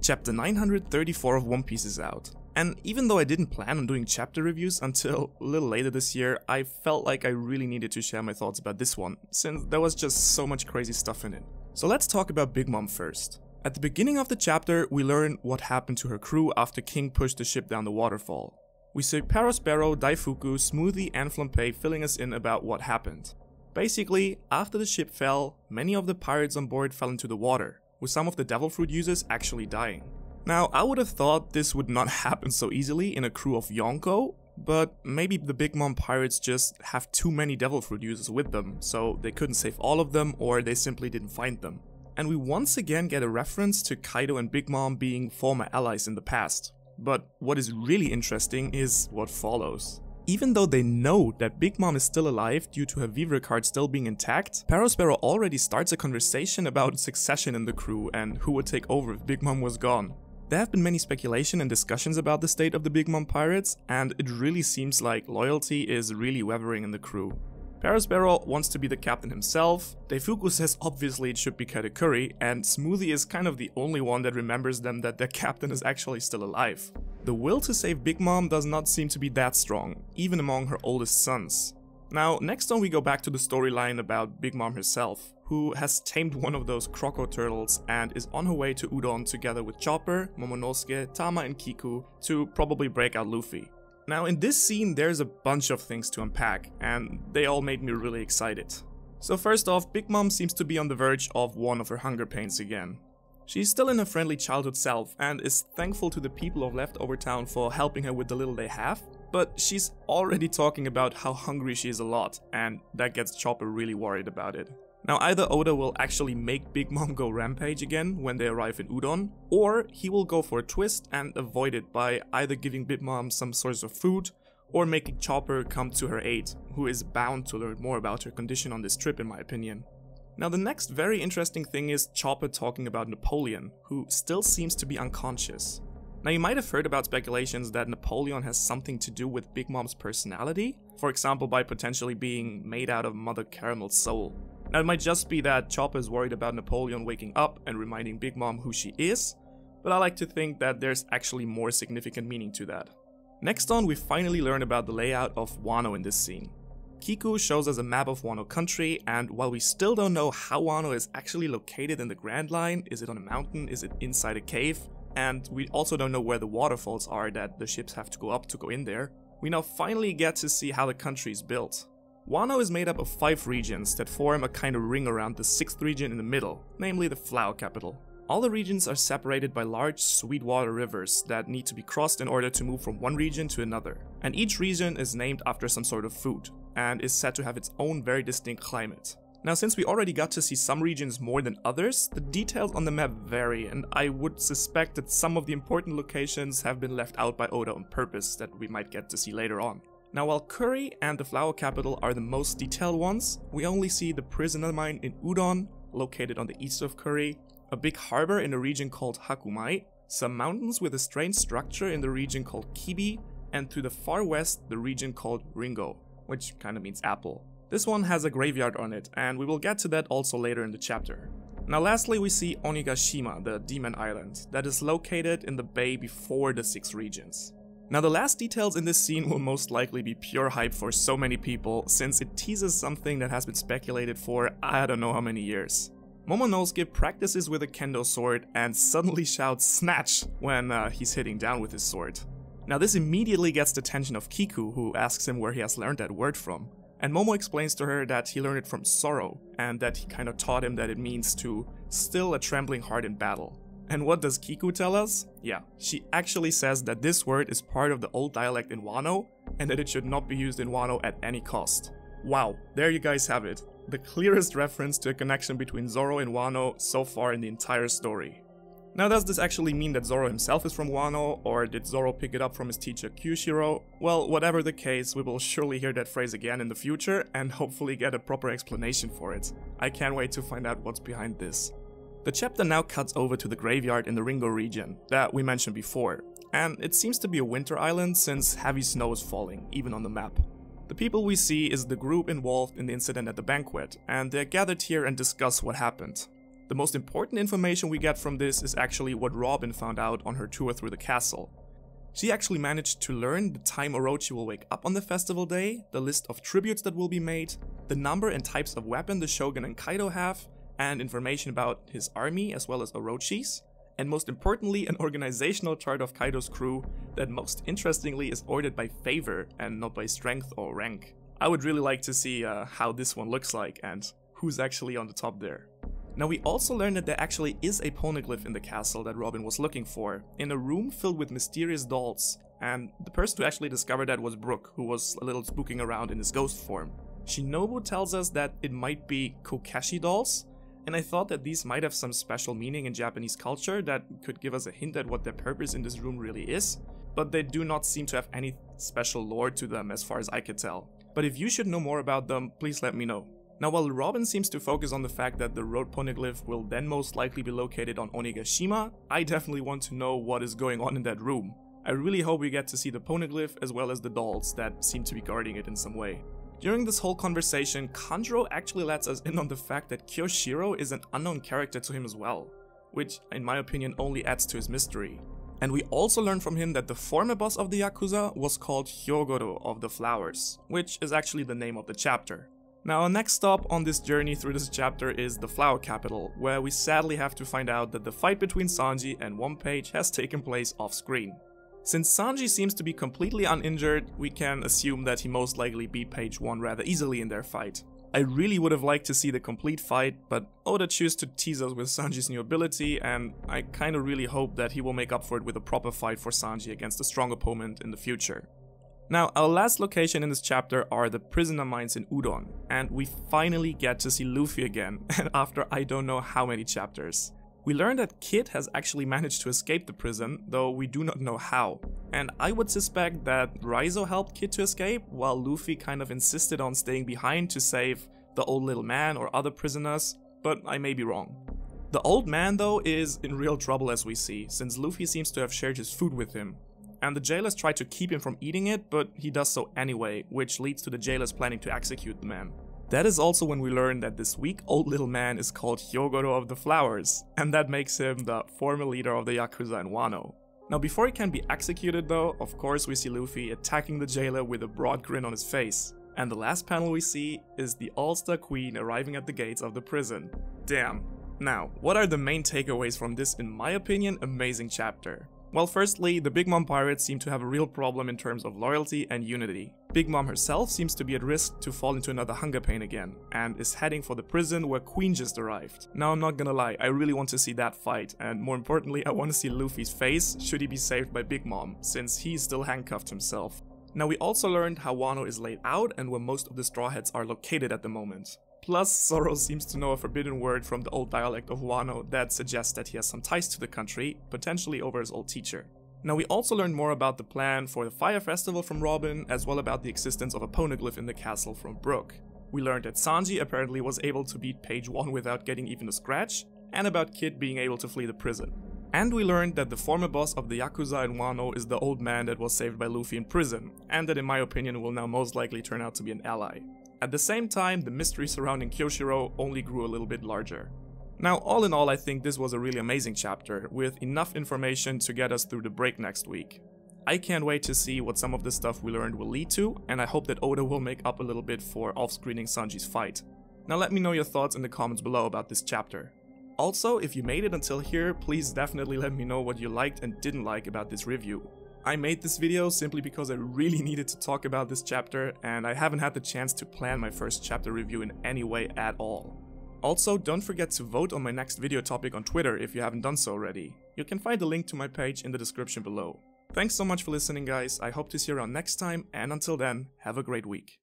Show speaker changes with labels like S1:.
S1: Chapter 934 of One Piece is out. And even though I didn't plan on doing chapter reviews until a little later this year, I felt like I really needed to share my thoughts about this one, since there was just so much crazy stuff in it. So let's talk about Big Mom first. At the beginning of the chapter, we learn what happened to her crew after King pushed the ship down the waterfall. We see Perospero, Daifuku, Smoothie and Flampe filling us in about what happened. Basically, after the ship fell, many of the pirates on board fell into the water, with some of the devil fruit users actually dying. Now, I would have thought this would not happen so easily in a crew of Yonko, but maybe the Big Mom pirates just have too many devil fruit users with them, so they couldn't save all of them or they simply didn't find them. And we once again get a reference to Kaido and Big Mom being former allies in the past. But what is really interesting is what follows. Even though they know that Big Mom is still alive due to her Vivre card still being intact, Perospero already starts a conversation about succession in the crew and who would take over if Big Mom was gone. There have been many speculation and discussions about the state of the Big Mom pirates, and it really seems like loyalty is really wavering in the crew. Perospero wants to be the captain himself, Daifuku says obviously it should be Katakuri, and Smoothie is kind of the only one that remembers them that their captain is actually still alive. The will to save Big Mom does not seem to be that strong, even among her oldest sons. Now, next on we go back to the storyline about Big Mom herself, who has tamed one of those croco turtles and is on her way to Udon together with Chopper, Momonosuke, Tama and Kiku to probably break out Luffy. Now in this scene there's a bunch of things to unpack, and they all made me really excited. So first off, Big Mom seems to be on the verge of one of her hunger pains again. She's still in her friendly childhood self and is thankful to the people of Leftover Town for helping her with the little they have, but she's already talking about how hungry she is a lot, and that gets Chopper really worried about it. Now either Oda will actually make Big Mom go rampage again when they arrive in Udon, or he will go for a twist and avoid it by either giving Big Mom some source of food, or making Chopper come to her aid, who is bound to learn more about her condition on this trip in my opinion. Now the next very interesting thing is Chopper talking about Napoleon, who still seems to be unconscious. Now you might have heard about speculations that Napoleon has something to do with Big Mom's personality, for example by potentially being made out of Mother Caramel's soul. Now it might just be that Chopper is worried about Napoleon waking up and reminding Big Mom who she is, but I like to think that there's actually more significant meaning to that. Next on, we finally learn about the layout of Wano in this scene. Kiku shows us a map of Wano country, and while we still don't know how Wano is actually located in the Grand Line, is it on a mountain, is it inside a cave, and we also don't know where the waterfalls are that the ships have to go up to go in there, we now finally get to see how the country is built. Wano is made up of 5 regions that form a kind of ring around the 6th region in the middle, namely the flower capital. All the regions are separated by large sweetwater rivers that need to be crossed in order to move from one region to another, and each region is named after some sort of food, and is said to have its own very distinct climate. Now since we already got to see some regions more than others, the details on the map vary, and I would suspect that some of the important locations have been left out by Oda on purpose that we might get to see later on. Now while Curry and the flower capital are the most detailed ones, we only see the prisoner mine in Udon, located on the east of Curry, a big harbor in a region called Hakumai, some mountains with a strange structure in the region called Kibi, and to the far west the region called Ringo, which kinda means apple. This one has a graveyard on it, and we will get to that also later in the chapter. Now lastly we see Onigashima, the demon island, that is located in the bay before the 6 regions. Now the last details in this scene will most likely be pure hype for so many people, since it teases something that has been speculated for I don't know how many years. Momonosuke practices with a kendo sword and suddenly shouts "snatch" when he's hitting down with his sword. Now this immediately gets the attention of Kiku, who asks him where he has learned that word from. And Momo explains to her that he learned it from Zoro, and that he kinda taught him that it means to still a trembling heart in battle. And what does Kiku tell us? Yeah, she actually says that this word is part of the old dialect in Wano, and that it should not be used in Wano at any cost. Wow, there you guys have it. The clearest reference to a connection between Zoro and Wano so far in the entire story. Now does this actually mean that Zoro himself is from Wano, or did Zoro pick it up from his teacher Kyushiro? Well, whatever the case, we will surely hear that phrase again in the future, and hopefully get a proper explanation for it. I can't wait to find out what's behind this. The chapter now cuts over to the graveyard in the Ringo region, that we mentioned before, and it seems to be a winter island since heavy snow is falling, even on the map. The people we see is the group involved in the incident at the banquet, and they're gathered here and discuss what happened. The The most important information we get from this is actually what Robin found out on her tour through the castle. She actually managed to learn the time Orochi will wake up on the festival day, the list of tributes that will be made, the number and types of weapon the Shogun and Kaido have, and information about his army as well as Orochi's, and most importantly an organizational chart of Kaido's crew that most interestingly is ordered by favor and not by strength or rank. I would really like to see how this one looks like and who's actually on the top there. Now we also learned that there actually is a poneglyph in the castle that Robin was looking for, in a room filled with mysterious dolls, and the person who actually discovered that was Brook, who was a little spooking around in his ghost form. Shinobu tells us that it might be Kokeshi dolls, and I thought that these might have some special meaning in Japanese culture that could give us a hint at what their purpose in this room really is, but they do not seem to have any special lore to them as far as I could tell. But if you should know more about them, please let me know. Now while Robin seems to focus on the fact that the road poneglyph will then most likely be located on Onigashima, I definitely want to know what is going on in that room. I really hope we get to see the poneglyph as well as the dolls that seem to be guarding it in some way. During this whole conversation, Kanjuro actually lets us in on the fact that Kyoshiro is an unknown character to him as well, which in my opinion only adds to his mystery. And we also learn from him that the former boss of the Yakuza was called Hyogorou of the Flowers, which is actually the name of the chapter. Now our next stop on this journey through this chapter is the Flower Capital, where we sadly have to find out that the fight between Sanji and One Page has taken place off screen. Since Sanji seems to be completely uninjured, we can assume that he most likely beat Page 1 rather easily in their fight. I really would have liked to see the complete fight, but Oda chose to tease us with Sanji's new ability, and I kinda really hope that he will make up for it with a proper fight for Sanji against a strong opponent in the future. Now, our last location in this chapter are the prisoner mines in Udon, and we finally get to see Luffy again, and after I don't know how many chapters. We learn that Kid has actually managed to escape the prison, though we do not know how. And I would suspect that Raizo helped Kid to escape, while Luffy kind of insisted on staying behind to save the old little man or other prisoners, but I may be wrong. The old man though is in real trouble as we see, since Luffy seems to have shared his food with him. And the jailers try to keep him from eating it, but he does so anyway, which leads to the jailers planning to execute the man. That is also when we learn that this weak old little man is called Hyogorou of the Flowers, and that makes him the former leader of the Yakuza in Wano. Now before he can be executed though, of course we see Luffy attacking the jailer with a broad grin on his face. And the last panel we see is the All-Star Queen arriving at the gates of the prison. Damn. Now, what are the main takeaways from this, in my opinion, amazing chapter? Well, firstly, the Big Mom pirates seem to have a real problem in terms of loyalty and unity. Big Mom herself seems to be at risk to fall into another hunger pain again, and is heading for the prison where Queen just arrived. Now I'm not gonna lie, I really want to see that fight, and more importantly I want to see Luffy's face should he be saved by Big Mom, since he's still handcuffed himself. Now we also learned how Wano is laid out and where most of the Straw Hats are located at the moment. Plus, Zoro seems to know a forbidden word from the old dialect of Wano that suggests that he has some ties to the country, potentially over his old teacher. Now we also learned more about the plan for the Fire Festival from Robin, as well about the existence of a poneglyph in the castle from Brook. We learned that Sanji apparently was able to beat Page 1 without getting even a scratch, and about Kid being able to flee the prison. And we learned that the former boss of the Yakuza in Wano is the old man that was saved by Luffy in prison, and that in my opinion will now most likely turn out to be an ally. At the same time, the mystery surrounding Kyoshiro only grew a little bit larger. Now, all in all, I think this was a really amazing chapter, with enough information to get us through the break next week. I can't wait to see what some of the stuff we learned will lead to, and I hope that Oda will make up a little bit for off-screening Sanji's fight. Now let me know your thoughts in the comments below about this chapter. Also, if you made it until here, please definitely let me know what you liked and didn't like about this review. I made this video simply because I really needed to talk about this chapter, and I haven't had the chance to plan my first chapter review in any way at all. Also, don't forget to vote on my next video topic on Twitter if you haven't done so already. You can find the link to my page in the description below. Thanks so much for listening guys, I hope to see you around next time, and until then, have a great week.